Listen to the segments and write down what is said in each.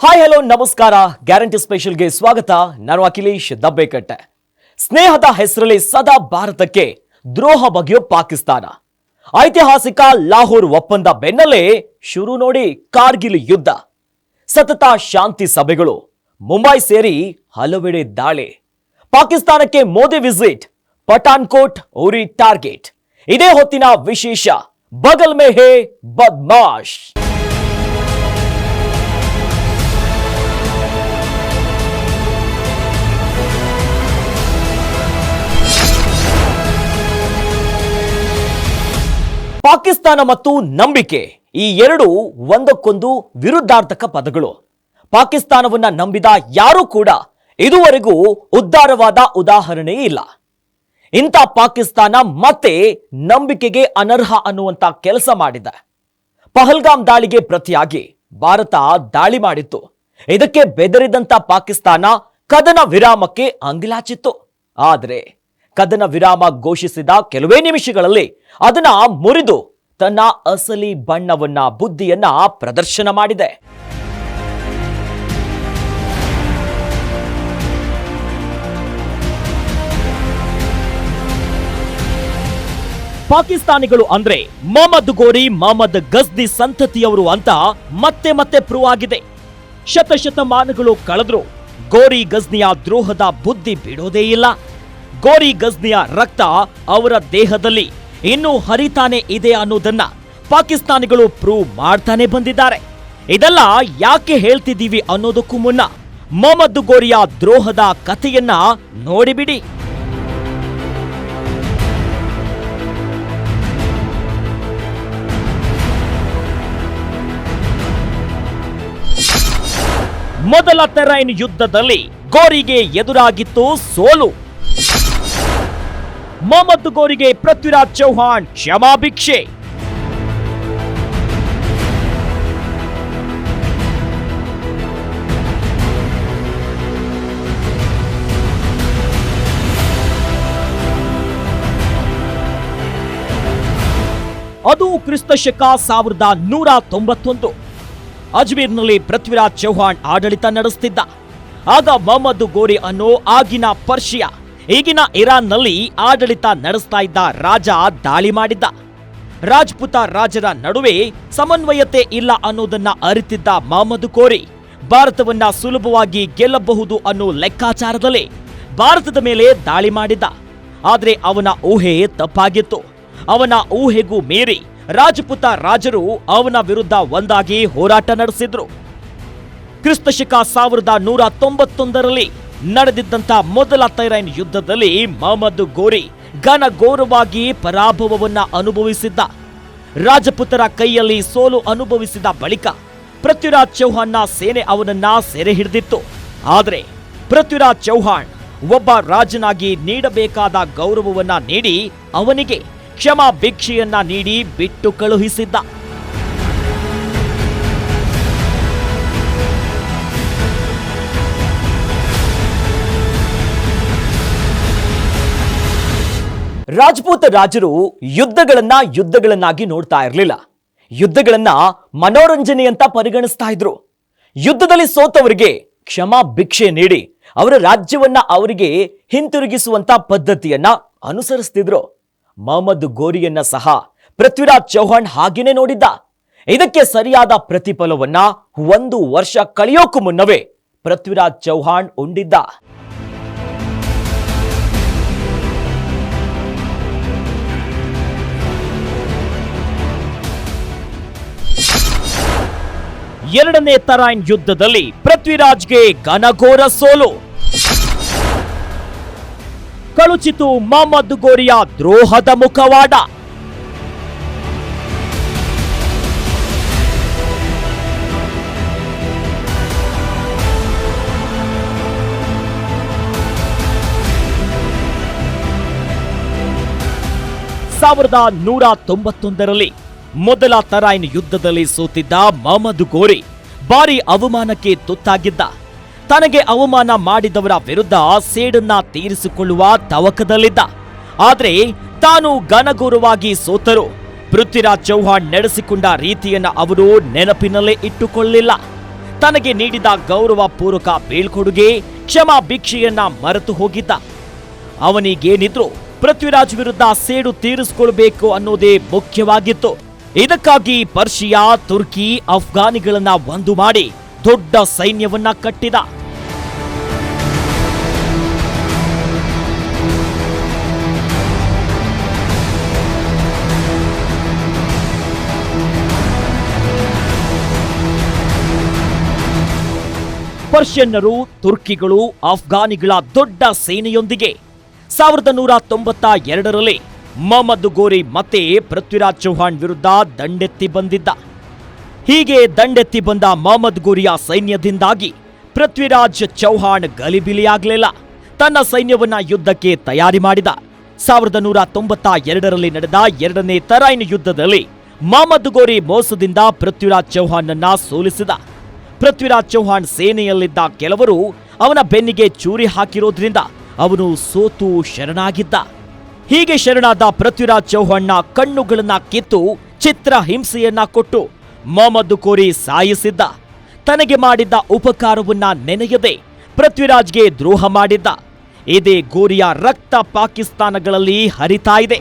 Hi hello ನಮಸ್ಕಾರ. Guarantee ಸ್ಪೆಷಲ್ಗೆ ಸ್ವಾಗತ. ನಾನು ಅಖಿಲೇಶ್ ದಬ್ಬೆಕಟ್ಟೆ. ಸ್ನೇಹದ ಹೆಸರಲ್ಲಿ ಸದಾ ಭಾರತಕ್ಕೆ ದ್ರೋಹ ಬಗೆಯೋ ಪಾಕಿಸ್ತಾನ. ಐತಿಹಾಸಿಕ ಲಾಹೋರ್ ಒಪ್ಪಂದ ಬೆನ್ನಲ್ಲೇ ಶುರು ನೋಡಿ ಕಾರ್ಗಿಲ್ ಯುದ್ಧ. ಸತತ ಶಾಂತಿ ಸಭೆಗಳು, ಮುಂಬೈ ಸೇರಿ ಹಲವೆಡೆ ದಾಳಿ. ಪಾಕಿಸ್ತಾನಕ್ಕೆ ಮೋದಿ ವಿಸಿಟ್, ಪಠಾನ್ಕೋಟ್ ಉರಿ ಟಾರ್ಗೆಟ್. ಇದೇ ಹೊತ್ತಿನ ವಿಶೇಷ. ಬಗಲ್ ಮೇ ಹೇ ಬದ್ಮಾಶ್. ಪಾಕಿಸ್ತಾನ ಮತ್ತು ನಂಬಿಕೆ, ಈ ಎರಡು ಒಂದಕ್ಕೊಂದು ವಿರುದ್ಧಾರ್ಥಕ ಪದಗಳು. ಪಾಕಿಸ್ತಾನವನ್ನ ನಂಬಿದ ಯಾರೂ ಕೂಡ ಇದುವರೆಗೂ ಉದ್ಧಾರವಾದ ಉದಾಹರಣೆ ಇಲ್ಲ. ಇಂಥ ಪಾಕಿಸ್ತಾನ ಮತ್ತೆ ನಂಬಿಕೆಗೆ ಅನರ್ಹ ಅನ್ನುವಂತ ಕೆಲಸ ಮಾಡಿದೆ. ಪಹಲ್ಗಾಮ್ ದಾಳಿಗೆ ಪ್ರತಿಯಾಗಿ ಭಾರತ ದಾಳಿ ಮಾಡಿತ್ತು. ಇದಕ್ಕೆ ಬೆದರಿದಂತ ಪಾಕಿಸ್ತಾನ ಕದನ ವಿರಾಮಕ್ಕೆ ಅಂಗಿಲಾಚಿತ್ತು. ಆದರೆ ಕದನ ವಿರಾಮ ಘೋಷಿಸಿದ ಕೆಲವೇ ನಿಮಿಷಗಳಲ್ಲಿ ಅದನ್ನ ಮುರಿದು ತನ್ನ ಅಸಲಿ ಬಣ್ಣವನ್ನ, ಬುದ್ಧಿಯನ್ನ ಪ್ರದರ್ಶನ ಮಾಡಿದೆ. ಪಾಕಿಸ್ತಾನಿಗಳು ಅಂದ್ರೆ ಮೊಹಮ್ಮದ್ ಗೋರಿ, ಮೊಹಮ್ಮದ್ ಗಜ್ನಿ ಸಂತತಿಯವರು ಅಂತ ಮತ್ತೆ ಮತ್ತೆ ಪ್ರೂವ್ ಆಗಿದೆ. ಶತಶತಮಾನಗಳು ಕಳೆದ್ರು ಗೋರಿ ಗಜ್ನಿಯ ದ್ರೋಹದ ಬುದ್ಧಿ ಬಿಡೋದೇ ಇಲ್ಲ. ಗೋರಿ ಗಜ್ನಿಯ ರಕ್ತ ಅವರ ದೇಹದಲ್ಲಿ ಇನ್ನೂ ಹರಿತಾನೆ ಇದೆ ಅನ್ನೋದನ್ನ ಪಾಕಿಸ್ತಾನಿಗಳು ಪ್ರೂವ್ ಮಾಡ್ತಾನೆ ಬಂದಿದ್ದಾರೆ. ಇದೆಲ್ಲ ಯಾಕೆ ಹೇಳ್ತಿದ್ದೀವಿ ಅನ್ನೋದಕ್ಕೂ ಮುನ್ನ ಮೊಹಮ್ಮದ್ ಗೋರಿಯ ದ್ರೋಹದ ಕಥೆಯನ್ನ ನೋಡಿಬಿಡಿ. ಮೊದಲ ತೆರೈನ್ ಯುದ್ಧದಲ್ಲಿ ಗೋರಿಗೆ ಎದುರಾಗಿತ್ತು ಸೋಲು. ಮೊಹಮ್ಮದ್ ಗೋರಿಗೆ ಪೃಥ್ವಿರಾಜ್ ಚೌಹಾಣ್ ಕ್ಷಮಾಭಿಕ್ಷೆ. ಅದು ಕ್ರಿಸ್ತಶಕ 1191. ಅಜ್ಮೀರ್ನಲ್ಲಿ ಪೃಥ್ವಿರಾಜ್ ಚೌಹಾಣ್ ಆಡಳಿತ ನಡೆಸುತ್ತಿದ್ದ. ಆಗ ಮೊಹಮ್ಮದ್ ಗೋರಿ ಅನ್ನೋ ಆಗಿನ ಪರ್ಷಿಯಾ, ಈಗಿನ ಇರಾನ್ನಲ್ಲಿ ಆಡಳಿತ ನಡೆಸ್ತಾ ಇದ್ದ ರಾಜ ದಾಳಿ ಮಾಡಿದ್ದ. ರಾಜ್ಪುತ ರಾಜರ ನಡುವೆ ಸಮನ್ವಯತೆ ಇಲ್ಲ ಅನ್ನೋದನ್ನ ಅರಿತಿದ್ದ ಮೊಹಮ್ಮದ್ ಗೋರಿ ಭಾರತವನ್ನ ಸುಲಭವಾಗಿ ಗೆಲ್ಲಬಹುದು ಅನ್ನೋ ಲೆಕ್ಕಾಚಾರದಲ್ಲಿ ಭಾರತದ ಮೇಲೆ ದಾಳಿ ಮಾಡಿದ್ದ. ಆದ್ರೆ ಅವನ ಊಹೆ ತಪ್ಪಾಗಿತ್ತು. ಅವನ ಊಹೆಗೂ ಮೀರಿ ರಾಜಪುತ ರಾಜರು ಅವನ ವಿರುದ್ಧ ಒಂದಾಗಿ ಹೋರಾಟ ನಡೆಸಿದ್ರು. ಕ್ರಿಸ್ತಶಕ 1191ರಲ್ಲಿ ನಡೆದಿದ್ದಂಥ ಮೊದಲ ತೆರೈನ್ ಯುದ್ಧದಲ್ಲಿ ಮೊಹಮ್ಮದ್ ಗೋರಿ ಘನಘೋರವಾಗಿ ಪರಾಭವವನ್ನ ಅನುಭವಿಸಿದ್ದ. ರಾಜಪುತರ ಕೈಯಲ್ಲಿ ಸೋಲು ಅನುಭವಿಸಿದ ಬಳಿಕ ಪೃಥ್ವಿರಾಜ್ ಚೌಹಾಣ್ನ ಸೇನೆ ಅವನನ್ನ ಸೆರೆ ಹಿಡಿದಿತ್ತು. ಆದರೆ ಪೃಥ್ವಿರಾಜ್ ಚೌಹಾಣ್ ಒಬ್ಬ ರಾಜನಾಗಿ ನೀಡಬೇಕಾದ ಗೌರವವನ್ನ ನೀಡಿ ಅವನಿಗೆ ಕ್ಷಮಾ ಭಿಕ್ಷೆಯನ್ನ ನೀಡಿ ಬಿಟ್ಟು ಕಳುಹಿಸಿದ್ದ. ರಾಜ್ಪೂತ್ ರಾಜರು ಯುದ್ಧಗಳನ್ನಾಗಿ ನೋಡ್ತಾ ಇರಲಿಲ್ಲ. ಯುದ್ಧಗಳನ್ನ ಮನೋರಂಜನೆ ಅಂತ ಪರಿಗಣಿಸ್ತಾ ಇದ್ರು. ಯುದ್ಧದಲ್ಲಿ ಸೋತವರಿಗೆ ಕ್ಷಮಾ ಭಿಕ್ಷೆ ನೀಡಿ ಅವರ ರಾಜ್ಯವನ್ನ ಅವರಿಗೆ ಹಿಂತಿರುಗಿಸುವಂತ ಪದ್ಧತಿಯನ್ನ ಅನುಸರಿಸ್ತಿದ್ರು. ಮೊಹಮ್ಮದ್ ಗೋರಿಯನ್ನ ಸಹ ಪೃಥ್ವಿರಾಜ್ ಚೌಹಾಣ್ ಹಾಗೇನೆ ನೋಡಿದ್ದ. ಇದಕ್ಕೆ ಸರಿಯಾದ ಪ್ರತಿಫಲವನ್ನ 1 ವರ್ಷ ಕಳೆಯೋಕು ಮುನ್ನವೇ ಪೃಥ್ವಿರಾಜ್ ಚೌಹಾಣ್ ಉಂಡಿದ್ದ. ಎರಡನೇ ತೆರೈನ್ ಯುದ್ಧದಲ್ಲಿ ಪೃಥ್ವಿರಾಜ್ಗೆ ಘನಘೋರ ಸೋಲು. ಕಳುಚಿತು ಮೊಹಮ್ಮದ್ ಗೋರಿಯ ದ್ರೋಹದ ಮುಖವಾಡ. ಸಾವಿರದ 1191ರಲ್ಲಿ ಮೊದಲ ತೆರೈನ್ ಯುದ್ಧದಲ್ಲಿ ಸೋತಿದ್ದ ಮೊಹಮ್ಮದ್ ಗೋರಿ ಭಾರಿ ಅವಮಾನಕ್ಕೆ ತುತ್ತಾಗಿದ್ದ. ತನಗೆ ಅವಮಾನ ಮಾಡಿದವರ ವಿರುದ್ಧ ಸೇಡನ್ನ ತೀರಿಸಿಕೊಳ್ಳುವ ತವಕದಲ್ಲಿದ್ದ. ಆದರೆ ತಾನು ಘನಘೋರವಾಗಿ ಸೋತರು ಪೃಥ್ವಿರಾಜ್ ಚೌಹಾಣ್ ನಡೆಸಿಕೊಂಡ ರೀತಿಯನ್ನ ಅವರು ನೆನಪಿನಲ್ಲೇ ಇಟ್ಟುಕೊಳ್ಳಲಿಲ್ಲ. ತನಗೆ ನೀಡಿದ ಗೌರವ ಪೂರ್ವಕ ಬೀಳ್ಕೊಡುಗೆ ಕ್ಷಮಾ ಭಿಕ್ಷೆಯನ್ನ ಮರೆತು ಹೋಗಿದ್ದ. ಅವನಿಗೇನಿದ್ರು ಪೃಥ್ವಿರಾಜ್ ವಿರುದ್ಧ ಸೇಡು ತೀರಿಸಿಕೊಳ್ಬೇಕು ಅನ್ನೋದೇ ಮುಖ್ಯವಾಗಿತ್ತು. ಇದಕ್ಕಾಗಿ ಪರ್ಷಿಯಾ, ತುರ್ಕಿ, ಅಫ್ಘಾನಿಗಳನ್ನ ಒಂದು ಮಾಡಿ ದೊಡ್ಡ ಸೈನ್ಯವನ್ನ ಕಟ್ಟಿದ. ಪರ್ಷಿಯನ್ನರು, ತುರ್ಕಿಗಳು, ಅಫ್ಘಾನಿಗಳ ದೊಡ್ಡ ಸೇನೆಯೊಂದಿಗೆ 1192ರಲ್ಲಿ ಮೊಹಮ್ಮದ್ ಗೋರಿ ಮತ್ತೆ ಪೃಥ್ವಿರಾಜ್ ಚೌಹಾಣ್ ವಿರುದ್ಧ ದಂಡೆತ್ತಿ ಬಂದಿದ್ದ. ಹೀಗೆ ದಂಡೆತ್ತಿ ಬಂದ ಮೊಹಮ್ಮದ್ ಗೋರಿಯ ಸೈನ್ಯದಿಂದಾಗಿ ಪೃಥ್ವಿರಾಜ್ ಚೌಹಾಣ್ ಗಲಿಬಿಲಿಯಾಗಲಿಲ್ಲ. ತನ್ನ ಸೈನ್ಯವನ್ನ ಯುದ್ಧಕ್ಕೆ ತಯಾರಿ ಮಾಡಿದ. 1192ರಲ್ಲಿ ನಡೆದ ಎರಡನೇ ತರೈನ್ ಯುದ್ಧದಲ್ಲಿ ಮೊಹಮ್ಮದ್ ಗೋರಿ ಮೋಸದಿಂದ ಪೃಥ್ವಿರಾಜ್ ಚೌಹಾಣ್ನನ್ನ ಸೋಲಿಸಿದ. ಪೃಥ್ವಿರಾಜ್ ಚೌಹಾಣ್ ಸೇನೆಯಲ್ಲಿದ್ದ ಕೆಲವರು ಅವನ ಬೆನ್ನಿಗೆ ಚೂರಿ ಹಾಕಿರೋದ್ರಿಂದ ಅವನು ಸೋತು ಶರಣಾಗಿದ್ದ. ಹೀಗೆ ಶರಣಾದ ಪೃಥ್ವಿರಾಜ್ ಚೌಹಾಣ್ನ ಕಣ್ಣುಗಳನ್ನ ಕಿತ್ತು ಚಿತ್ರ ಹಿಂಸೆಯನ್ನ ಕೊಟ್ಟು ಮೊಹಮ್ಮದ್ ಗೋರಿ ಸಾಯಿಸಿದ್ದ. ತನಗೆ ಮಾಡಿದ್ದ ಉಪಕಾರವನ್ನ ನೆನೆಯದೆ ಪೃಥ್ವಿರಾಜ್ಗೆ ದ್ರೋಹ ಮಾಡಿದ್ದ. ಇದೇ ಗೋರಿಯ ರಕ್ತ ಪಾಕಿಸ್ತಾನಗಳಲ್ಲಿ ಹರಿತಾ ಇದೆ.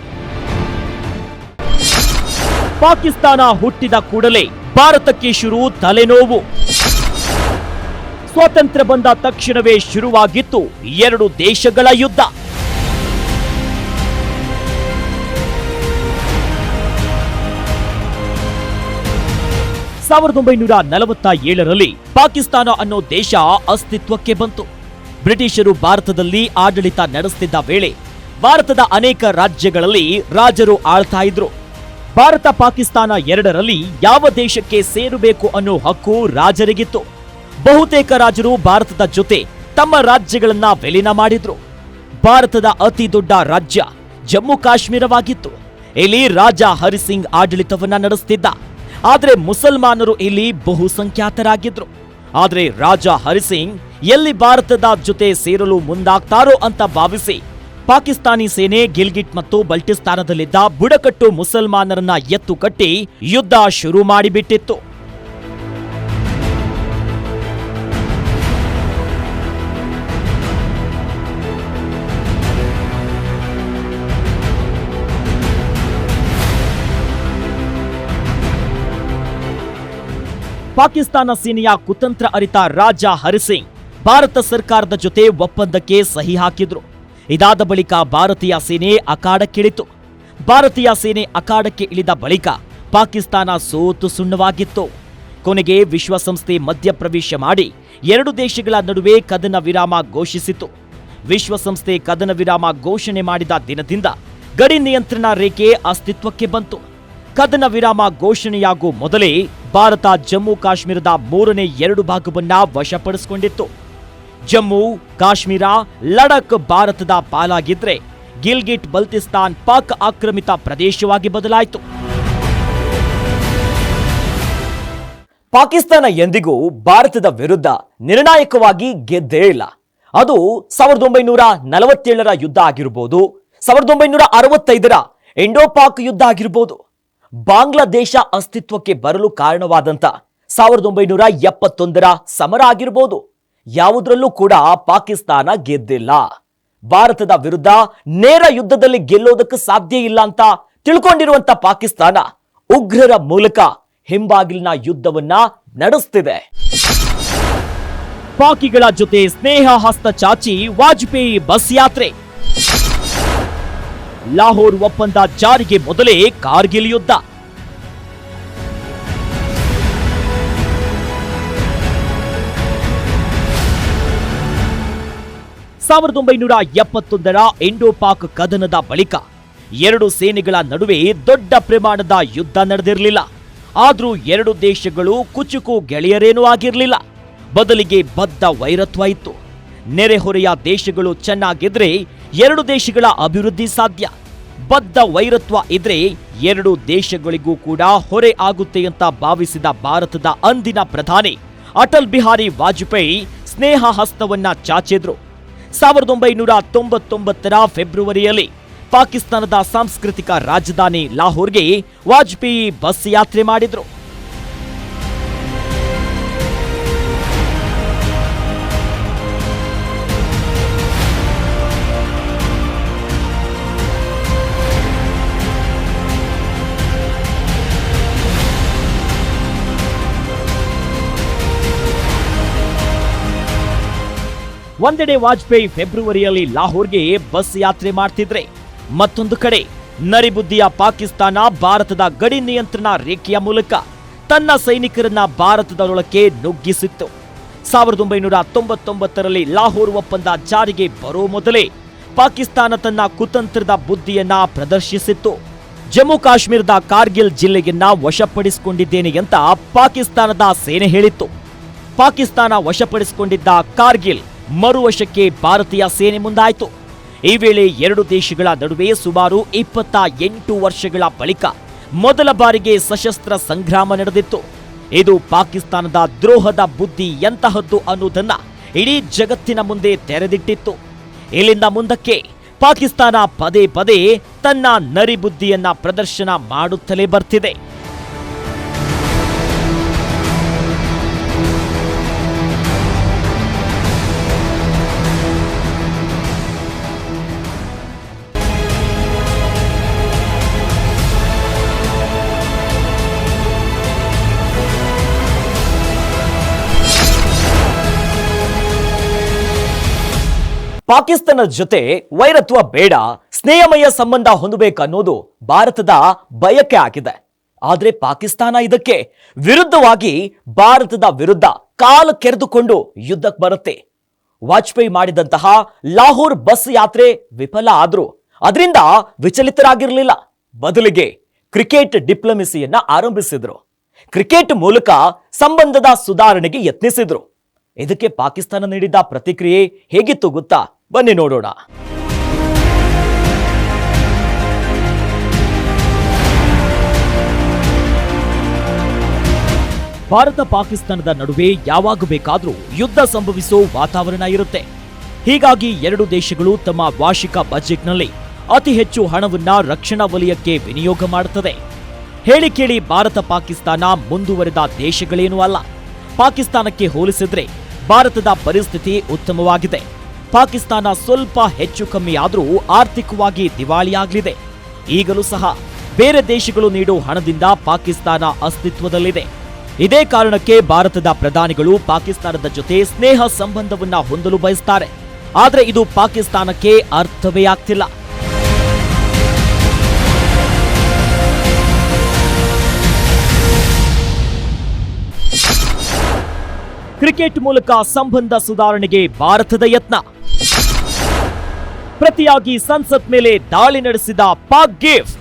ಪಾಕಿಸ್ತಾನ ಹುಟ್ಟಿದ ಕೂಡಲೇ ಭಾರತಕ್ಕೆ ಶುರು ತಲೆನೋವು. ಸ್ವಾತಂತ್ರ್ಯ ಬಂದ ತಕ್ಷಣವೇ ಶುರುವಾಗಿತ್ತು ಎರಡು ದೇಶಗಳ ಯುದ್ಧ. ಸಾವಿರದ 1947ರಲ್ಲಿ ಪಾಕಿಸ್ತಾನ ಅನ್ನೋ ದೇಶ ಅಸ್ತಿತ್ವಕ್ಕೆ ಬಂತು. ಬ್ರಿಟಿಷರು ಭಾರತದಲ್ಲಿ ಆಡಳಿತ ನಡೆಸುತ್ತಿದ್ದ ವೇಳೆ ಭಾರತದ ಅನೇಕ ರಾಜ್ಯಗಳಲ್ಲಿ ರಾಜರು ಆಳ್ತಾ ಇದ್ರು. ಭಾರತ ಪಾಕಿಸ್ತಾನ ಎರಡರಲ್ಲಿ ಯಾವ ದೇಶಕ್ಕೆ ಸೇರಬೇಕು ಅನ್ನೋ ಹಕ್ಕು ರಾಜರಿಗಿತ್ತು. ಬಹುತೇಕ ರಾಜರು ಭಾರತದ ಜೊತೆ ತಮ್ಮ ರಾಜ್ಯಗಳನ್ನ ವಿಲೀನ ಮಾಡಿದ್ರು. ಭಾರತದ ಅತಿ ದೊಡ್ಡ ರಾಜ್ಯ ಜಮ್ಮು ಕಾಶ್ಮೀರವಾಗಿತ್ತು. ಇಲ್ಲಿ ರಾಜ ಹರಿಸಿಂಗ್ ಆಡಳಿತವನ್ನ ನಡೆಸುತ್ತಿದ್ದ. ಆದರೆ ಮುಸಲ್ಮಾನರು ಇಲ್ಲಿ ಬಹುಸಂಖ್ಯಾತರಾಗಿದ್ರು. ಆದರೆ ರಾಜ ಹರಿಸಿಂಗ್ ಎಲ್ಲಿ ಭಾರತದ ಜೊತೆ ಸೇರಲು ಮುಂದಾಗ್ತಾರೋ ಅಂತ ಭಾವಿಸಿ ಪಾಕಿಸ್ತಾನಿ ಸೇನೆ ಗಿಲ್ಗಿಟ್ ಮತ್ತು ಬಲ್ಟಿಸ್ತಾನದಲ್ಲಿದ್ದ ಬುಡಕಟ್ಟು ಮುಸಲ್ಮಾನರನ್ನ ಎತ್ತು ಕಟ್ಟಿ ಯುದ್ಧ ಶುರು ಮಾಡಿಬಿಟ್ಟಿತ್ತು. ಪಾಕಿಸ್ತಾನ ಸೇನೆಯ ಕುತಂತ್ರ ಅರಿತ ರಾಜ ಹರಿಸಿಂಗ್ ಭಾರತ ಸರ್ಕಾರದ ಜೊತೆ ಒಪ್ಪಂದಕ್ಕೆ ಸಹಿ ಹಾಕಿದ್ರು. ಇದಾದ ಬಳಿಕ ಭಾರತೀಯ ಸೇನೆ ಅಖಾಡಕ್ಕಿಳಿತು. ಭಾರತೀಯ ಸೇನೆ ಅಖಾಡಕ್ಕೆ ಇಳಿದ ಬಳಿಕ ಪಾಕಿಸ್ತಾನ ಸೋತು ಸುಣ್ಣವಾಗಿತ್ತು. ಕೊನೆಗೆ ವಿಶ್ವಸಂಸ್ಥೆ ಮಧ್ಯಪ್ರವೇಶ ಮಾಡಿ ಎರಡು ದೇಶಗಳ ನಡುವೆ ಕದನ ವಿರಾಮ ಘೋಷಿಸಿತು. ವಿಶ್ವಸಂಸ್ಥೆ ಕದನ ವಿರಾಮ ಘೋಷಣೆ ಮಾಡಿದ ದಿನದಿಂದ ಗಡಿ ನಿಯಂತ್ರಣ ರೇಖೆ ಅಸ್ತಿತ್ವಕ್ಕೆ ಬಂತು. ಕದನ ವಿರಾಮ ಘೋಷಣೆಯಾಗುವ ಮೊದಲೇ ಭಾರತ ಜಮ್ಮು ಕಾಶ್ಮೀರದ 3ನೇ 2 ಭಾಗವನ್ನ ವಶಪಡಿಸಿಕೊಂಡಿತ್ತು. ಜಮ್ಮು ಕಾಶ್ಮೀರ, ಲಡಖ್ ಭಾರತದ ಪಾಲಾಗಿದ್ರೆ ಗಿಲ್ಗಿಟ್ ಬಲ್ತಿಸ್ತಾನ್ ಪಾಕ್ ಆಕ್ರಮಿತ ಪ್ರದೇಶವಾಗಿ ಬದಲಾಯಿತು. ಪಾಕಿಸ್ತಾನ ಎಂದಿಗೂ ಭಾರತದ ವಿರುದ್ಧ ನಿರ್ಣಾಯಕವಾಗಿ ಗೆದ್ದೇ ಇಲ್ಲ. ಅದು 1947ರ ಯುದ್ಧ ಆಗಿರಬಹುದು, 1965ರ ಇಂಡೋ ಪಾಕ್ ಯುದ್ಧ ಆಗಿರಬಹುದು, ಬಾಂಗ್ಲಾದೇಶ ಅಸ್ತಿತ್ವಕ್ಕೆ ಬರಲು ಕಾರಣವಾದಂತ 1971ರ ಸಮರ ಆಗಿರಬಹುದು. ಯಾವುದರಲ್ಲೂ ಕೂಡ ಪಾಕಿಸ್ತಾನ ಗೆದ್ದಿಲ್ಲ. ಭಾರತದ ವಿರುದ್ಧ ನೇರ ಯುದ್ಧದಲ್ಲಿ ಗೆಲ್ಲೋದಕ್ಕೆ ಸಾಧ್ಯ ಇಲ್ಲ ಅಂತ ತಿಳ್ಕೊಂಡಿರುವಂತ ಪಾಕಿಸ್ತಾನ ಉಗ್ರರ ಮೂಲಕ ಹಿಂಬಾಗಿಲಿನ ಯುದ್ಧವನ್ನ ನಡೆಸುತ್ತಿದೆ. ಪಾಕಿಗಳ ಜೊತೆ ಸ್ನೇಹ ಹಸ್ತ ಚಾಚಿ ವಾಜಪೇಯಿ ಬಸ್ ಯಾತ್ರೆ. ಲಾಹೋರ್ ಒಪ್ಪಂದ ಜಾರಿಗೆ ಮೊದಲೇ ಕಾರ್ಗಿಲ್ ಯುದ್ಧ. ಸಾವಿರದ 1971ರ ಇಂಡೋ ಪಾಕ್ ಕದನದ ಬಳಿಕ ಎರಡು ಸೇನೆಗಳ ನಡುವೆ ದೊಡ್ಡ ಪ್ರಮಾಣದ ಯುದ್ಧ ನಡೆದಿರಲಿಲ್ಲ. ಆದ್ರೂ ಎರಡು ದೇಶಗಳು ಕುಚುಕು ಗೆಳೆಯರೇನೂ ಆಗಿರಲಿಲ್ಲ. ಬದಲಿಗೆ ಬದ್ಧ ವೈರತ್ವ ಇತ್ತು. ನೆರೆಹೊರೆಯ ದೇಶಗಳು ಚೆನ್ನಾಗಿದ್ರೆ ಎರಡು ದೇಶಗಳ ಅಭಿವೃದ್ಧಿ ಸಾಧ್ಯ. ಬದ್ಧ ವೈರತ್ವ ಇದ್ರೆ ಎರಡು ದೇಶಗಳಿಗೂ ಕೂಡ ಹೊರೆ ಆಗುತ್ತೆ ಅಂತ ಭಾವಿಸಿದ ಭಾರತದ ಅಂದಿನ ಪ್ರಧಾನಿ ಅಟಲ್ ಬಿಹಾರಿ ವಾಜಪೇಯಿ ಸ್ನೇಹ ಹಸ್ತವನ್ನ ಚಾಚಿದ್ರು. 1999ರ ಫೆಬ್ರವರಿಯಲ್ಲಿ ಪಾಕಿಸ್ತಾನದ ಸಾಂಸ್ಕೃತಿಕ ರಾಜಧಾನಿ ಲಾಹೋರ್ಗೆ ವಾಜಪೇಯಿ ಬಸ್ ಯಾತ್ರೆ ಮಾಡಿದ್ರು. ಒಂದೆಡೆ ವಾಜಪೇಯಿ ಫೆಬ್ರವರಿಯಲ್ಲಿ ಲಾಹೋರ್ಗೆ ಬಸ್ ಯಾತ್ರೆ ಮಾಡ್ತಿದ್ರೆ, ಮತ್ತೊಂದು ಕಡೆ ನರಿಬುದ್ಧಿಯ ಪಾಕಿಸ್ತಾನ ಭಾರತದ ಗಡಿ ನಿಯಂತ್ರಣ ರೇಖೆಯ ಮೂಲಕ ತನ್ನ ಸೈನಿಕರನ್ನ ಭಾರತದೊಳಕ್ಕೆ ನುಗ್ಗಿಸಿತ್ತು. 1999ರಲ್ಲಿ ಲಾಹೋರ್ ಒಪ್ಪಂದ ಜಾರಿಗೆ ಬರೋ ಮೊದಲೇ ಪಾಕಿಸ್ತಾನ ತನ್ನ ಕುತಂತ್ರದ ಬುದ್ಧಿಯನ್ನ ಪ್ರದರ್ಶಿಸಿತ್ತು. ಜಮ್ಮು ಕಾಶ್ಮೀರದ ಕಾರ್ಗಿಲ್ ಜಿಲ್ಲೆಯನ್ನ ವಶಪಡಿಸಿಕೊಂಡಿದ್ದೇನೆ ಅಂತ ಪಾಕಿಸ್ತಾನದ ಸೇನೆ ಹೇಳಿತ್ತು. ಪಾಕಿಸ್ತಾನ ವಶಪಡಿಸಿಕೊಂಡಿದ್ದ ಕಾರ್ಗಿಲ್ ಮರುವಶಕ್ಕೆ ಭಾರತೀಯ ಸೇನೆ ಮುಂದಾಯಿತು. ಈ ವೇಳೆ ಎರಡು ದೇಶಗಳ ನಡುವೆ ಸುಮಾರು 28 ವರ್ಷಗಳ ಬಳಿಕ ಮೊದಲ ಬಾರಿಗೆ ಸಶಸ್ತ್ರ ಸಂಗ್ರಾಮ ನಡೆದಿತ್ತು. ಇದು ಪಾಕಿಸ್ತಾನದ ದ್ರೋಹದ ಬುದ್ಧಿ ಎಂತಹದ್ದು ಅನ್ನೋದನ್ನ ಇಡೀ ಜಗತ್ತಿನ ಮುಂದೆ ತೆರೆದಿಟ್ಟಿತ್ತು. ಇಲ್ಲಿಂದ ಮುಂದಕ್ಕೆ ಪಾಕಿಸ್ತಾನ ಪದೇ ಪದೇ ತನ್ನ ನರಿಬುದ್ಧಿಯನ್ನ ಪ್ರದರ್ಶನ ಮಾಡುತ್ತಲೇ ಬರ್ತಿದೆ. ಪಾಕಿಸ್ತಾನದ ಜೊತೆ ವೈರತ್ವ ಬೇಡ, ಸ್ನೇಹಮಯ ಸಂಬಂಧ ಹೊಂದಬೇಕನ್ನೋದು ಭಾರತದ ಬಯಕೆ ಆಗಿದೆ. ಆದರೆ ಪಾಕಿಸ್ತಾನ ಇದಕ್ಕೆ ವಿರುದ್ಧವಾಗಿ ಭಾರತದ ವಿರುದ್ಧ ಕಾಲು ಕೆರೆದುಕೊಂಡು ಯುದ್ಧಕ್ಕೆ ಬರುತ್ತೆ. ವಾಜಪೇಯಿ ಮಾಡಿದಂತಹ ಲಾಹೋರ್ ಬಸ್ ಯಾತ್ರೆ ವಿಫಲ ಆದ್ರೂ ಅದರಿಂದ ವಿಚಲಿತರಾಗಿರಲಿಲ್ಲ. ಬದಲಿಗೆ ಕ್ರಿಕೆಟ್ ಡಿಪ್ಲೊಮೆಸಿಯನ್ನ ಆರಂಭಿಸಿದ್ರು. ಕ್ರಿಕೆಟ್ ಮೂಲಕ ಸಂಬಂಧದ ಸುಧಾರಣೆಗೆ ಯತ್ನಿಸಿದ್ರು. ಇದಕ್ಕೆ ಪಾಕಿಸ್ತಾನ ನೀಡಿದ ಪ್ರತಿಕ್ರಿಯೆ ಹೇಗಿತ್ತು ಗೊತ್ತಾ? ಬನ್ನಿ ನೋಡೋಣ. ಭಾರತ ಪಾಕಿಸ್ತಾನದ ನಡುವೆ ಯಾವಾಗ ಬೇಕಾದರೂ ಯುದ್ಧ ಸಂಭವಿಸೋ ವಾತಾವರಣ ಇರುತ್ತೆ. ಹೀಗಾಗಿ ಎರಡು ದೇಶಗಳು ತಮ್ಮ ವಾರ್ಷಿಕ ಬಜೆಟ್ನಲ್ಲಿ ಅತಿ ಹೆಚ್ಚು ಹಣವನ್ನ ರಕ್ಷಣಾ ವಲಯಕ್ಕೆ ವಿನಿಯೋಗ ಮಾಡುತ್ತದೆ. ಹೇಳಿ ಕೇಳಿ ಭಾರತ ಪಾಕಿಸ್ತಾನ ಮುಂದುವರೆದ ದೇಶಗಳೇನೂ ಅಲ್ಲ. ಪಾಕಿಸ್ತಾನಕ್ಕೆ ಹೋಲಿಸಿದ್ರೆ ಭಾರತದ ಪರಿಸ್ಥಿತಿ ಉತ್ತಮವಾಗಿದೆ. ಪಾಕಿಸ್ತಾನ ಸ್ವಲ್ಪ ಹೆಚ್ಚು ಕಮ್ಮಿ ಆದರೂ ಆರ್ಥಿಕವಾಗಿ ದಿವಾಳಿಯಾಗಲಿದೆ. ಈಗಲೂ ಸಹ ಬೇರೆ ದೇಶಗಳು ನೀಡೋ ಹಣದಿಂದ ಪಾಕಿಸ್ತಾನ ಅಸ್ತಿತ್ವದಲ್ಲಿದೆ. ಇದೇ ಕಾರಣಕ್ಕೆ ಭಾರತದ ಪ್ರಧಾನಿಗಳು ಪಾಕಿಸ್ತಾನದ ಜೊತೆ ಸ್ನೇಹ ಸಂಬಂಧವನ್ನ ಹೊಂದಲು ಬಯಸ್ತಾರೆ. ಆದರೆ ಇದು ಪಾಕಿಸ್ತಾನಕ್ಕೆ ಅರ್ಥವೇ ಆಗ್ತಿಲ್ಲ. ಕ್ರಿಕೆಟ್ ಮೂಲಕ ಸಂಬಂಧ ಸುಧಾರಣೆಗೆ ಭಾರತದ ಯತ್ನ. ಪ್ರತಿಯಾಗಿ ಸಂಸತ್ ಮೇಲೆ ದಾಳಿ ನಡೆಸಿದ ಪಾಕ್ ಗಿಫ್ಟ್.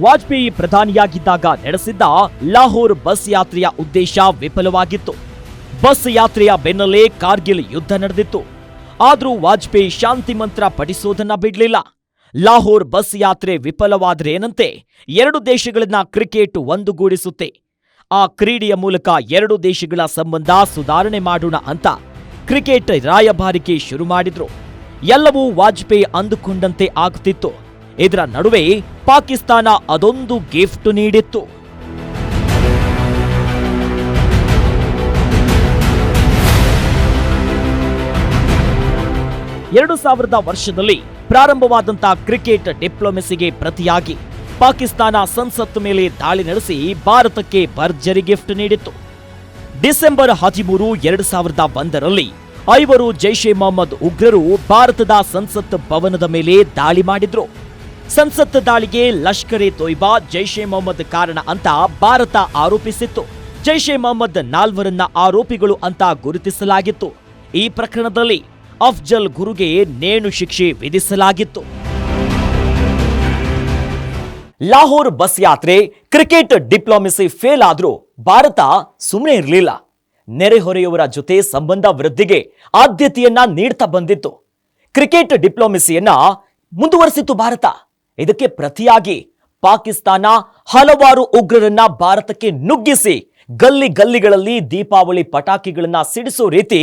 ವಾಜಪೇಯಿ ಪ್ರಧಾನಿಯಾಗಿದ್ದಾಗ ನಡೆಸಿದ್ದ ಲಾಹೋರ್ ಬಸ್ ಯಾತ್ರೆಯ ಉದ್ದೇಶ ವಿಫಲವಾಗಿತ್ತು. ಬಸ್ ಯಾತ್ರೆಯ ಬೆನ್ನಲ್ಲೇ ಕಾರ್ಗಿಲ್ ಯುದ್ಧ ನಡೆದಿತ್ತು. ಆದರೂ ವಾಜಪೇಯಿ ಶಾಂತಿ ಮಂತ್ರ ಪಠಿಸೋದನ್ನ ಬಿಡಲಿಲ್ಲ. ಲಾಹೋರ್ ಬಸ್ ಯಾತ್ರೆ ವಿಫಲವಾದ್ರೆ ಏನಂತೆ, ಎರಡು ದೇಶಗಳನ್ನ ಕ್ರಿಕೆಟ್ ಒಂದುಗೂಡಿಸುತ್ತೆ. ಆ ಕ್ರೀಡೆಯ ಮೂಲಕ ಎರಡು ದೇಶಗಳ ಸಂಬಂಧ ಸುಧಾರಣೆ ಮಾಡೋಣ ಅಂತ ಕ್ರಿಕೆಟ್ ರಾಯಭಾರಿಕೆ ಶುರು ಮಾಡಿದ್ರು. ಎಲ್ಲವೂ ವಾಜಪೇಯಿ ಅಂದುಕೊಂಡಂತೆ ಆಗುತ್ತಿತ್ತು. ಇದರ ನಡುವೆ ಪಾಕಿಸ್ತಾನ ಅದೊಂದು ಗಿಫ್ಟ್ ನೀಡಿತ್ತು. 2000 ವರ್ಷದಲ್ಲಿ ಪ್ರಾರಂಭವಾದಂಥ ಕ್ರಿಕೆಟ್ ಡಿಪ್ಲೊಮೆಸಿಗೆ ಪ್ರತಿಯಾಗಿ ಪಾಕಿಸ್ತಾನ ಸಂಸತ್ತು ಮೇಲೆ ದಾಳಿ ನಡೆಸಿ ಭಾರತಕ್ಕೆ ಭರ್ಜರಿ ಗಿಫ್ಟ್ ನೀಡಿತ್ತು. ಡಿಸೆಂಬರ್ 13, 2001ರಲ್ಲಿ 5 ಜೈಷ್ ಎ ಮೊಹಮ್ಮದ್ ಉಗ್ರರು ಭಾರತದ ಸಂಸತ್ ಭವನದ ಮೇಲೆ ದಾಳಿ ಮಾಡಿದ್ರು. ಸಂಸತ್ ದಾಳಿಗೆ ಲಷ್ಕರ್ ಎ ತೊಯ್ಬಾ, ಜೈಷ್ ಎ ಮೊಹಮ್ಮದ್ ಕಾರಣ ಅಂತ ಭಾರತ ಆರೋಪಿಸಿತ್ತು. ಜೈಷ್ ಎ ಮೊಹಮ್ಮದ್ 4ರನ್ನ ಆರೋಪಿಗಳು ಅಂತ ಗುರುತಿಸಲಾಗಿತ್ತು. ಈ ಪ್ರಕರಣದಲ್ಲಿ ಅಫ್ಜಲ್ ಗುರುಗೆ ನೇಣು ಶಿಕ್ಷೆ ವಿಧಿಸಲಾಗಿತ್ತು. ಲಾಹೋರ್ ಬಸ್ ಯಾತ್ರೆ, ಕ್ರಿಕೆಟ್ ಡಿಪ್ಲೊಮೆಸಿ ಫೇಲ್ ಆದ್ರೂ ಭಾರತ ಸುಮ್ಮನೆ ಇರಲಿಲ್ಲ. ನೆರೆಹೊರೆಯವರ ಜೊತೆ ಸಂಬಂಧ ವೃದ್ಧಿಗೆ ಆದ್ಯತೆಯನ್ನ ನೀಡ್ತಾ ಬಂದಿತ್ತು. ಕ್ರಿಕೆಟ್ ಡಿಪ್ಲೊಮೆಸಿಯನ್ನ ಮುಂದುವರೆಸಿತ್ತು ಭಾರತ. ಇದಕ್ಕೆ ಪ್ರತಿಯಾಗಿ ಪಾಕಿಸ್ತಾನ ಹಲವಾರು ಉಗ್ರರನ್ನ ಭಾರತಕ್ಕೆ ನುಗ್ಗಿಸಿ ಗಲ್ಲಿ ಗಲ್ಲಿಗಳಲ್ಲಿ ದೀಪಾವಳಿ ಪಟಾಕಿಗಳನ್ನ ಸಿಡಿಸೋ ರೀತಿ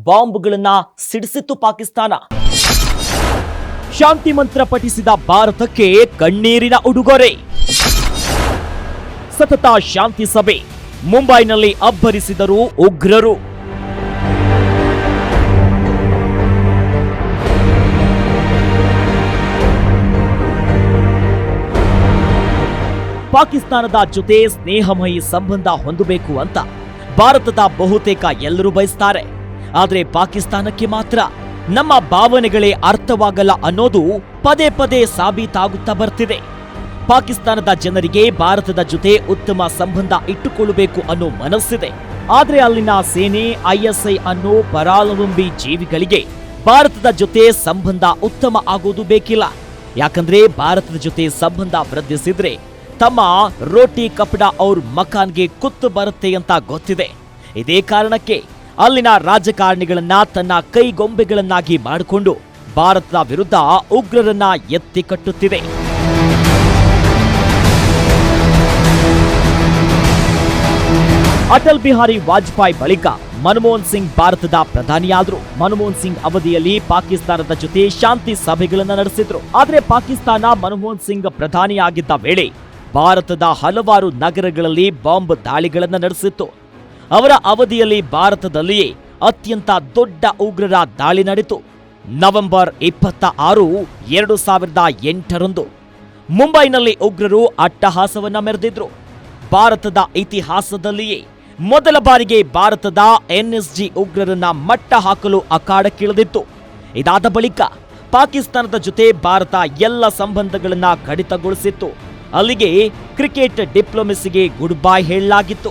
ಬಾಂಬ್ಗಳನ್ನ ಸಿಡಿಸಿತ್ತು ಪಾಕಿಸ್ತಾನ. ಶಾಂತಿ ಮಂತ್ರ ಪಠಿಸಿದ ಭಾರತಕ್ಕೆ ಕಣ್ಣೀರಿನ ಉಡುಗೊರೆ. ಸತತ ಶಾಂತಿ ಸಭೆ, ಮುಂಬೈನಲ್ಲಿ ಅಬ್ಬರಿಸಿದರು ಉಗ್ರರು. ಪಾಕಿಸ್ತಾನದ ಜೊತೆ ಸ್ನೇಹಮಯಿ ಸಂಬಂಧ ಹೊಂದಬೇಕು ಅಂತ ಭಾರತದ ಬಹುತೇಕ ಎಲ್ಲರೂ ಬಯಸ್ತಾರೆ. ಆದ್ರೆ ಪಾಕಿಸ್ತಾನಕ್ಕೆ ಮಾತ್ರ ನಮ್ಮ ಭಾವನೆಗಳೇ ಅರ್ಥವಾಗಲ್ಲ ಅನ್ನೋದು ಪದೇ ಪದೇ ಸಾಬೀತಾಗುತ್ತಾ ಬರ್ತಿದೆ. ಪಾಕಿಸ್ತಾನದ ಜನರಿಗೆ ಭಾರತದ ಜೊತೆ ಉತ್ತಮ ಸಂಬಂಧ ಇಟ್ಟುಕೊಳ್ಳಬೇಕು ಅನ್ನೋ ಮನಸ್ಸಿದೆ. ಆದ್ರೆ ಅಲ್ಲಿನ ಸೇನೆ, ಐಎಸ್ಐ ಅನ್ನೋ ಪರಾವಲಂಬಿ ಜೀವಿಗಳಿಗೆ ಭಾರತದ ಜೊತೆ ಸಂಬಂಧ ಉತ್ತಮ ಆಗೋದು ಬೇಕಿಲ್ಲ. ಯಾಕಂದ್ರೆ ಭಾರತದ ಜೊತೆ ಸಂಬಂಧ ವೃದ್ಧಿಸಿದ್ರೆ ತಮ್ಮ ರೋಟಿ ಕಪಡ ಅವ್ರ ಮಕಾನ್ಗೆ ಕುತ್ತು ಬರುತ್ತೆ ಅಂತ ಗೊತ್ತಿದೆ. ಇದೇ ಕಾರಣಕ್ಕೆ ಅಲ್ಲಿನ ರಾಜಕಾರಣಿಗಳನ್ನ ತನ್ನ ಕೈಗೊಂಬೆಗಳನ್ನಾಗಿ ಮಾಡಿಕೊಂಡು ಭಾರತದ ವಿರುದ್ಧ ಉಗ್ರರನ್ನ ಎತ್ತಿ ಕಟ್ಟುತ್ತಿದೆ. ಅಟಲ್ ಬಿಹಾರಿ ವಾಜಪೇಯಿ ಬಳಿಕ ಮನಮೋಹನ್ ಸಿಂಗ್ ಭಾರತದ ಪ್ರಧಾನಿಯಾದ್ರು. ಮನಮೋಹನ್ ಸಿಂಗ್ ಅವಧಿಯಲ್ಲಿ ಪಾಕಿಸ್ತಾನದ ಜೊತೆ ಶಾಂತಿ ಸಭೆಗಳನ್ನು ನಡೆಸಿದ್ರು. ಆದ್ರೆ ಪಾಕಿಸ್ತಾನ ಮನಮೋಹನ್ ಸಿಂಗ್ ಪ್ರಧಾನಿಯಾಗಿದ್ದ ವೇಳೆ ಭಾರತದ ಹಲವಾರು ನಗರಗಳಲ್ಲಿ ಬಾಂಬ್ ದಾಳಿಗಳನ್ನು ನಡೆಸಿತ್ತು. ಅವರ ಅವಧಿಯಲ್ಲಿ ಭಾರತದಲ್ಲಿಯೇ ಅತ್ಯಂತ ದೊಡ್ಡ ಉಗ್ರರ ದಾಳಿ ನಡೆಯಿತು. ನವೆಂಬರ್ 26, 2008ರಂದು ಮುಂಬೈನಲ್ಲಿ ಉಗ್ರರು ಅಟ್ಟಹಾಸವನ್ನ ಮೆರೆದಿದ್ರು. ಭಾರತದ ಇತಿಹಾಸದಲ್ಲಿಯೇ ಮೊದಲ ಬಾರಿಗೆ ಭಾರತದ ಎನ್ಎಸ್ಜಿ ಉಗ್ರರನ್ನ ಮಟ್ಟ ಹಾಕಲು ಅಖಾಡಕ್ಕಿಳಿದಿತ್ತು. ಇದಾದ ಬಳಿಕ ಪಾಕಿಸ್ತಾನದ ಜೊತೆ ಭಾರತ ಎಲ್ಲ ಸಂಬಂಧಗಳನ್ನ ಕಡಿತಗೊಳಿಸಿತ್ತು. ಅಲ್ಲಿಗೆ ಕ್ರಿಕೆಟ್ ಡಿಪ್ಲೊಮೆಸಿಗೆ ಗುಡ್ ಬೈ ಹೇಳಲಾಗಿತ್ತು.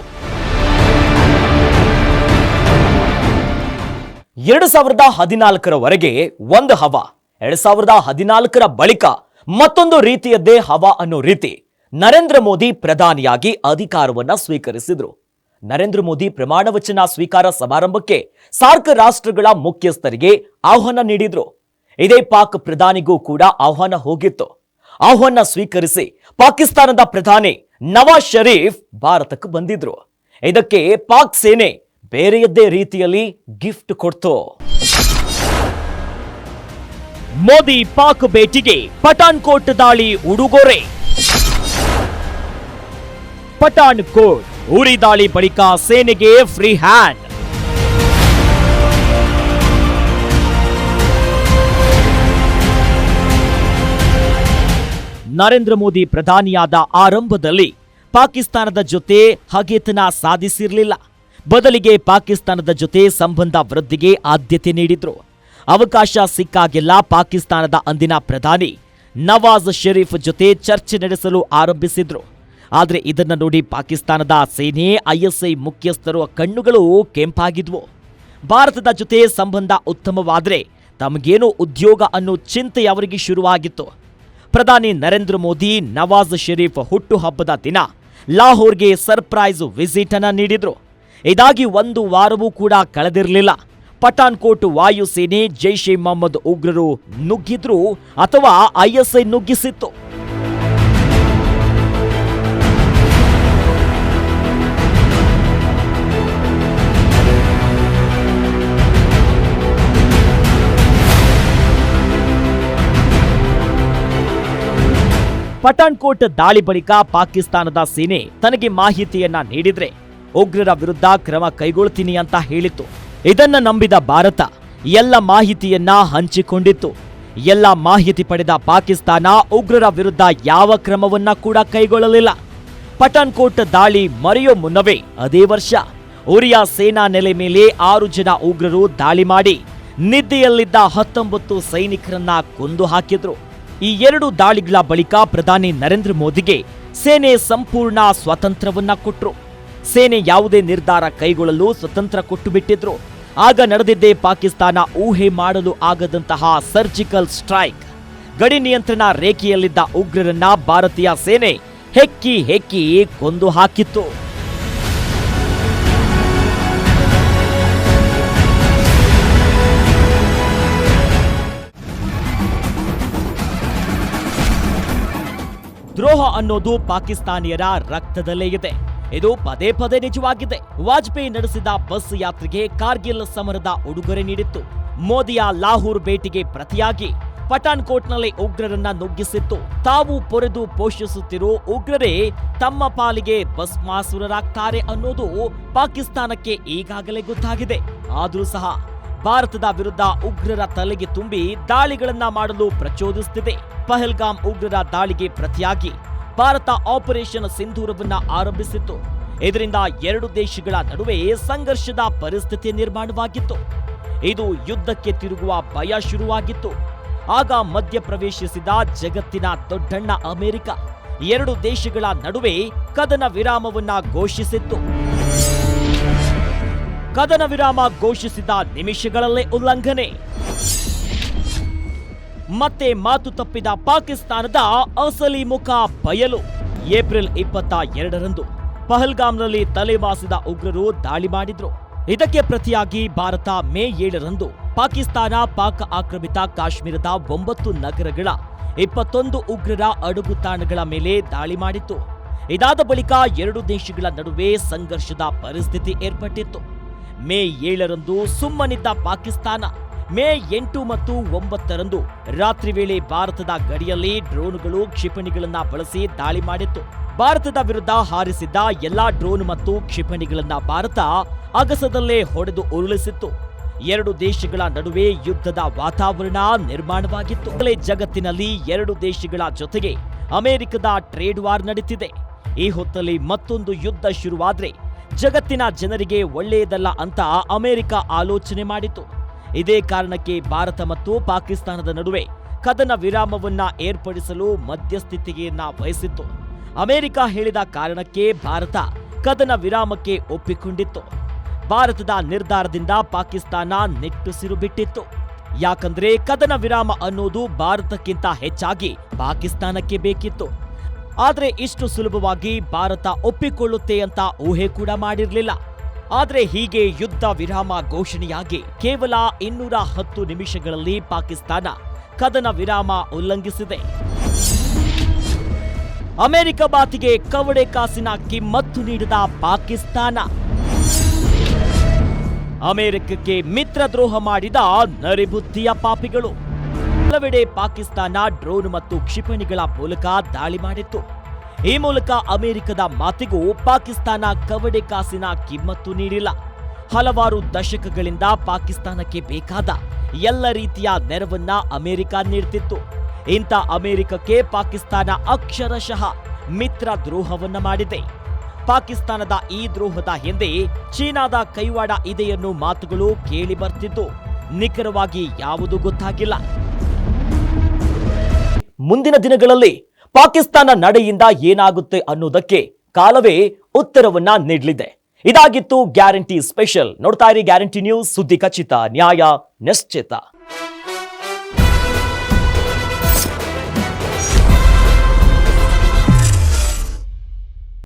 2014ರವರೆಗೆ ಒಂದು ಹವಾ, 2014ರ ಬಳಿಕ ಮತ್ತೊಂದು ರೀತಿಯದ್ದೇ ಹವಾ ಅನ್ನೋ ರೀತಿ ನರೇಂದ್ರ ಮೋದಿ ಪ್ರಧಾನಿಯಾಗಿ ಅಧಿಕಾರವನ್ನ ಸ್ವೀಕರಿಸಿದ್ರು. ನರೇಂದ್ರ ಮೋದಿ ಪ್ರಮಾಣ ವಚನ ಸ್ವೀಕಾರ ಸಮಾರಂಭಕ್ಕೆ ಸಾರ್ಕ್ ರಾಷ್ಟ್ರಗಳ ಮುಖ್ಯಸ್ಥರಿಗೆ ಆಹ್ವಾನ ನೀಡಿದ್ರು. ಇದೇ ಪಾಕ್ ಪ್ರಧಾನಿಗೂ ಕೂಡ ಆಹ್ವಾನ ಹೋಗಿತ್ತು. ಆಹ್ವಾನ ಸ್ವೀಕರಿಸಿ ಪಾಕಿಸ್ತಾನದ ಪ್ರಧಾನಿ ನವಾಜ್ ಶರೀಫ್ ಭಾರತಕ್ಕೆ ಬಂದಿದ್ರು. ಇದಕ್ಕೆ ಪಾಕ್ ಸೇನೆ ಬೇರೆಯದ್ದೇ ರೀತಿಯಲ್ಲಿ ಗಿಫ್ಟ್ ಕೊಡ್ತು. ಮೋದಿ ಪಾಕ್ ಭೇಟಿಗೆ ಪಠಾನ್ಕೋಟ್ ದಾಳಿ ಉಡುಗೊರೆ. ಪಠಾನ್ಕೋಟ್ ಉರಿ ದಾಳಿ ಬಳಿಕ ಸೇನೆಗೆ ಫ್ರೀ ಹ್ಯಾಂಡ್. ನರೇಂದ್ರ ಮೋದಿ ಪ್ರಧಾನಿಯಾದ ಆರಂಭದಲ್ಲಿ ಪಾಕಿಸ್ತಾನದ ಜೊತೆ ಹಗೆತನ ಸಾಧಿಸಿರಲಿಲ್ಲ. ಬದಲಿಗೆ ಪಾಕಿಸ್ತಾನದ ಜೊತೆ ಸಂಬಂಧ ವೃದ್ಧಿಗೆ ಆದ್ಯತೆ ನೀಡಿದ್ರು. ಅವಕಾಶ ಸಿಕ್ಕಾಗೆಲ್ಲ ಪಾಕಿಸ್ತಾನದ ಅಂದಿನ ಪ್ರಧಾನಿ ನವಾಜ್ ಶರೀಫ್ ಜೊತೆ ಚರ್ಚೆ ನಡೆಸಲು ಆರಂಭಿಸಿದ್ರು. ಆದರೆ ಇದನ್ನ ನೋಡಿ ಪಾಕಿಸ್ತಾನದ ಸೇನೆ, ಐಎಸ್ಐ ಮುಖ್ಯಸ್ಥರು ಕಣ್ಣುಗಳು ಕೆಂಪಾಗಿದ್ವು. ಭಾರತದ ಜೊತೆ ಸಂಬಂಧ ಉತ್ತಮವಾದ್ರೆ ತಮಗೇನೋ ಉದ್ಯೋಗ ಅನ್ನೋ ಚಿಂತೆ ಅವರಿಗೆ ಶುರುವಾಗಿತ್ತು. ಪ್ರಧಾನಿ ನರೇಂದ್ರ ಮೋದಿ ನವಾಜ್ ಶರೀಫ್ ಹುಟ್ಟುಹಬ್ಬದ ದಿನ ಲಾಹೋರ್ಗೆ ಸರ್ಪ್ರೈಸ್ ವಿಸಿಟ್ ಅನ್ನ ನೀಡಿದ್ರು. ಇದಾಗಿ ಒಂದು ವಾರವೂ ಕೂಡ ಕಳೆದಿರಲಿಲ್ಲ. ಪಠಾನ್ಕೋಟ್ ವಾಯುಸೇನೆ, ಜೈಷ್ ಎ ಮೊಹಮ್ಮದ್ ಉಗ್ರರು ನುಗ್ಗಿದ್ರು ಅಥವಾ ಐಎಸ್ಐ ನುಗ್ಗಿಸಿತ್ತು. ಪಠಾನ್ಕೋಟ್ ದಾಳಿ ಬಳಿಕ ಪಾಕಿಸ್ತಾನದ ಸೇನೆ ತನಗೆ ಮಾಹಿತಿಯನ್ನ ನೀಡಿದ್ರೆ ಉಗ್ರರ ವಿರುದ್ಧ ಕ್ರಮ ಕೈಗೊಳ್ತೀನಿ ಅಂತ ಹೇಳಿತ್ತು. ಇದನ್ನ ನಂಬಿದ ಭಾರತ ಎಲ್ಲ ಮಾಹಿತಿಯನ್ನ ಹಂಚಿಕೊಂಡಿತ್ತು. ಎಲ್ಲ ಮಾಹಿತಿ ಪಡೆದ ಪಾಕಿಸ್ತಾನ ಉಗ್ರರ ವಿರುದ್ಧ ಯಾವ ಕ್ರಮವನ್ನ ಕೂಡ ಕೈಗೊಳ್ಳಲಿಲ್ಲ. ಪಠಾನ್ಕೋಟ್ ದಾಳಿ ಮರೆಯೋ ಮುನ್ನವೇ ಅದೇ ವರ್ಷ ಉರಿಯ ಸೇನಾ ನೆಲೆ ಮೇಲೆ 6 ಜನ ಉಗ್ರರು ದಾಳಿ ಮಾಡಿ ನಿದ್ದೆಯಲ್ಲಿದ್ದ 19 ಸೈನಿಕರನ್ನ ಕೊಂದು ಹಾಕಿದ್ರು. ಈ 2 ದಾಳಿಗಳ ಬಳಿಕ ಪ್ರಧಾನಿ ನರೇಂದ್ರ ಮೋದಿಗೆ ಸೇನೆ ಸಂಪೂರ್ಣ ಸ್ವಾತಂತ್ರ್ಯವನ್ನ ಕೊಟ್ರು. ಸೇನೆ ಯಾವುದೇ ನಿರ್ಧಾರ ಕೈಗೊಳ್ಳಲು ಸ್ವತಂತ್ರ ಕೊಟ್ಟು ಬಿಟ್ಟಿದ್ರು. ಆಗ ನಡೆದಿದ್ದೇ ಪಾಕಿಸ್ತಾನ ಊಹೆ ಮಾಡಲು ಆಗದಂತಹ ಸರ್ಜಿಕಲ್ ಸ್ಟ್ರೈಕ್. ಗಡಿ ನಿಯಂತ್ರಣ ರೇಖೆಯಲ್ಲಿದ್ದ ಉಗ್ರರನ್ನ ಭಾರತೀಯ ಸೇನೆ ಹೆಕ್ಕಿ ಹೆಕ್ಕಿ ಕೊಂದು ಹಾಕಿತ್ತು. ದ್ರೋಹ ಅನ್ನೋದು ಪಾಕಿಸ್ತಾನಿಯರ ರಕ್ತದಲ್ಲೇ ಇದೆ. ಇದು ಪದೇ ಪದೇ ನಿಜವಾಗಿದೆ. ವಾಜಪೇಯಿ ನಡೆಸಿದ ಬಸ್ ಯಾತ್ರೆಗೆ ಕಾರ್ಗಿಲ್ ಸಮರದ ಉಡುಗೊರೆ ನೀಡಿತ್ತು. ಮೋದಿಯ ಲಾಹೋರ್ ಭೇಟಿಗೆ ಪ್ರತಿಯಾಗಿ ಪಠಾನ್ಕೋಟ್ನಲ್ಲಿ ಉಗ್ರರನ್ನ ನುಗ್ಗಿಸಿತ್ತು. ತಾವು ಪೊರೆದು ಪೋಷಿಸುತ್ತಿರೋ ಉಗ್ರರೇ ತಮ್ಮ ಪಾಲಿಗೆ ಭಸ್ಮಾಸುರರಾಗ್ತಾರೆ ಅನ್ನೋದು ಪಾಕಿಸ್ತಾನಕ್ಕೆ ಈಗಾಗಲೇ ಗೊತ್ತಾಗಿದೆ. ಆದರೂ ಸಹ ಭಾರತದ ವಿರುದ್ಧ ಉಗ್ರರ ತಲೆಗೆ ತುಂಬಿ ದಾಳಿಗಳನ್ನ ಮಾಡಲು ಪ್ರಚೋದಿಸುತ್ತಿದೆ. ಪಹಲ್ಗಾಮ್ ಉಗ್ರರ ದಾಳಿಗೆ ಪ್ರತಿಯಾಗಿ ಭಾರತ ಆಪರೇಷನ್ ಸಿಂಧೂರವನ್ನ ಆರಂಭಿಸಿತ್ತು. ಇದರಿಂದ ಎರಡು ದೇಶಗಳ ನಡುವೆ ಸಂಘರ್ಷದ ಪರಿಸ್ಥಿತಿ ನಿರ್ಮಾಣವಾಗಿತ್ತು. ಇದು ಯುದ್ಧಕ್ಕೆ ತಿರುಗುವ ಭಯ ಶುರುವಾಗಿತ್ತು. ಆಗ ಮಧ್ಯಪ್ರವೇಶಿಸಿದ ಜಗತ್ತಿನ ದೊಡ್ಡಣ್ಣ ಅಮೆರಿಕ ಎರಡು ದೇಶಗಳ ನಡುವೆ ಕದನ ವಿರಾಮವನ್ನ ಘೋಷಿಸಿತ್ತು. ಕದನ ವಿರಾಮ ಘೋಷಿಸಿದ ನಿಮಿಷಗಳಲ್ಲೇ ಉಲ್ಲಂಘನೆ. ಮತ್ತೆ ಮಾತು ತಪ್ಪಿದ ಪಾಕಿಸ್ತಾನದ ಅಸಲಿ ಮುಖ ಬಯಲು. ಏಪ್ರಿಲ್ 22ರಂದು ಪಹಲ್ಗಾಮ್ನಲ್ಲಿ ತಲೆಮಾಸಿದ ಉಗ್ರರು ದಾಳಿ ಮಾಡಿದ್ರು. ಇದಕ್ಕೆ ಪ್ರತಿಯಾಗಿ ಭಾರತ ಮೇ 7ರಂದು ಪಾಕಿಸ್ತಾನ ಪಾಕ್ ಆಕ್ರಮಿತ ಕಾಶ್ಮೀರದ 9 ನಗರಗಳ 21 ಉಗ್ರರ ಅಡಗುತಾಣಗಳ ಮೇಲೆ ದಾಳಿ ಮಾಡಿತ್ತು. ಇದಾದ ಬಳಿಕ ಎರಡು ದೇಶಗಳ ನಡುವೆ ಸಂಘರ್ಷದ ಪರಿಸ್ಥಿತಿ ಏರ್ಪಟ್ಟಿತ್ತು. ಮೇ 7ರಂದು ಸುಮ್ಮನಿದ್ದ ಪಾಕಿಸ್ತಾನ ಮೇ 8 ಮತ್ತು 9ರಂದು ರಾತ್ರಿ ವೇಳೆ ಭಾರತದ ಗಡಿಯಲ್ಲಿ ಡ್ರೋನ್ಗಳು ಕ್ಷಿಪಣಿಗಳನ್ನ ಬಳಸಿ ದಾಳಿ ಮಾಡಿತ್ತು. ಭಾರತದ ವಿರುದ್ಧ ಹಾರಿಸಿದ್ದ ಎಲ್ಲಾ ಡ್ರೋನ್ ಮತ್ತು ಕ್ಷಿಪಣಿಗಳನ್ನ ಭಾರತ ಅಗಸದಲ್ಲೇ ಹೊಡೆದು ಉರುಳಿಸಿತ್ತು. ಎರಡು ದೇಶಗಳ ನಡುವೆ ಯುದ್ಧದ ವಾತಾವರಣ ನಿರ್ಮಾಣವಾಗಿತ್ತು. ಜಗತ್ತಿನಲ್ಲಿ ಎರಡು ದೇಶಗಳ ಜೊತೆಗೆ ಅಮೆರಿಕದ ಟ್ರೇಡ್ ವಾರ್ ನಡೀತಿದೆ. ಈ ಹೊತ್ತಲ್ಲಿ ಮತ್ತೊಂದು ಯುದ್ಧ ಶುರುವಾದ್ರೆ ಜಗತ್ತಿನ ಜನರಿಗೆ ಒಳ್ಳೆಯದಲ್ಲ ಅಂತ ಅಮೆರಿಕ ಆಲೋಚನೆ ಮಾಡಿತು. ಇದೇ ಕಾರಣಕ್ಕೆ ಭಾರತ ಮತ್ತು ಪಾಕಿಸ್ತಾನದ ನಡುವೆ ಕದನ ವಿರಾಮವನ್ನ ಏರ್ಪಡಿಸಲು ಮಧ್ಯಸ್ಥಿಕೆಯನ್ನ ವಹಿಸಿತ್ತು. ಅಮೆರಿಕ ಹೇಳಿದ ಕಾರಣಕ್ಕೆ ಭಾರತ ಕದನ ವಿರಾಮಕ್ಕೆ ಒಪ್ಪಿಕೊಂಡಿತ್ತು. ಭಾರತದ ನಿರ್ಧಾರದಿಂದ ಪಾಕಿಸ್ತಾನ ನಿಟ್ಟುಸಿರು ಬಿಟ್ಟಿತ್ತು. ಯಾಕಂದ್ರೆ ಕದನ ವಿರಾಮ ಅನ್ನೋದು ಭಾರತಕ್ಕಿಂತ ಹೆಚ್ಚಾಗಿ ಪಾಕಿಸ್ತಾನಕ್ಕೆ ಬೇಕಿತ್ತು. ಆದ್ರೆ ಇಷ್ಟು ಸುಲಭವಾಗಿ ಭಾರತ ಒಪ್ಪಿಕೊಳ್ಳುತ್ತೆ ಅಂತ ಊಹೆ ಕೂಡ ಮಾಡಿರಲಿಲ್ಲ. ಆದ್ರೆ ಹೀಗೆ ಯುದ್ಧ ವಿರಾಮ ಘೋಷಣೆಯಾಗಿ ಕೇವಲ 210 ನಿಮಿಷಗಳಲ್ಲಿ ಪಾಕಿಸ್ತಾನ ಕದನ ವಿರಾಮ ಉಲ್ಲಂಘಿಸಿದೆ. ಅಮೆರಿಕ ಮಾತಿಗೆ ಕವಡೆ ಕಾಸಿನ ಕಿಮ್ಮತ್ತು ನೀಡಿದ ಪಾಕಿಸ್ತಾನ. ಅಮೆರಿಕಕ್ಕೆ ಮಿತ್ರದ್ರೋಹ ಮಾಡಿದ ನರಿಬುದ್ಧಿಯ ಪಾಪಿಗಳು. ಹಲವೆಡೆ ಪಾಕಿಸ್ತಾನ ಡ್ರೋನ್ ಮತ್ತು ಕ್ಷಿಪಣಿಗಳ ಮೂಲಕ ದಾಳಿ ಮಾಡಿತ್ತು. ಈ ಮೂಲಕ ಅಮೆರಿಕದ ಮಾತಿಗೂ ಪಾಕಿಸ್ತಾನ ಕವಡೆ ಕಾಸಿನ ಕಿಮ್ಮತ್ತು ನೀಡಿಲ್ಲ. ಹಲವಾರು ದಶಕಗಳಿಂದ ಪಾಕಿಸ್ತಾನಕ್ಕೆ ಬೇಕಾದ ಎಲ್ಲ ರೀತಿಯ ನೆರವನ್ನ ಅಮೆರಿಕ ನೀಡುತ್ತಿತ್ತು. ಇಂಥ ಅಮೆರಿಕಕ್ಕೆ ಪಾಕಿಸ್ತಾನ ಅಕ್ಷರಶಃ ಮಿತ್ರ ದ್ರೋಹವನ್ನ ಮಾಡಿದೆ. ಪಾಕಿಸ್ತಾನದ ಈ ದ್ರೋಹದ ಹಿಂದೆ ಚೀನಾದ ಕೈವಾಡ ಇದೆ ಎನ್ನುವ ಮಾತುಗಳು ಕೇಳಿ ಬರ್ತಿದ್ದು ನಿಖರವಾಗಿ ಯಾವುದೂ ಗೊತ್ತಾಗಿಲ್ಲ. ಮುಂದಿನ ದಿನಗಳಲ್ಲಿ ಪಾಕಿಸ್ತಾನ ನಡೆಯಿಂದ ಏನಾಗುತ್ತೆ ಅನ್ನೋದಕ್ಕೆ ಕಾಲವೇ ಉತ್ತರವನ್ನ ನೀಡಲಿದೆ. ಇದಾಗಿತ್ತು ಗ್ಯಾರಂಟಿ ಸ್ಪೆಷಲ್. ನೋಡ್ತಾ ಇರಿ ಗ್ಯಾರಂಟಿ ನ್ಯೂಸ್, ಸುದ್ದಿ ಖಚಿತ, ನ್ಯಾಯ ನಿಶ್ಚಿತ.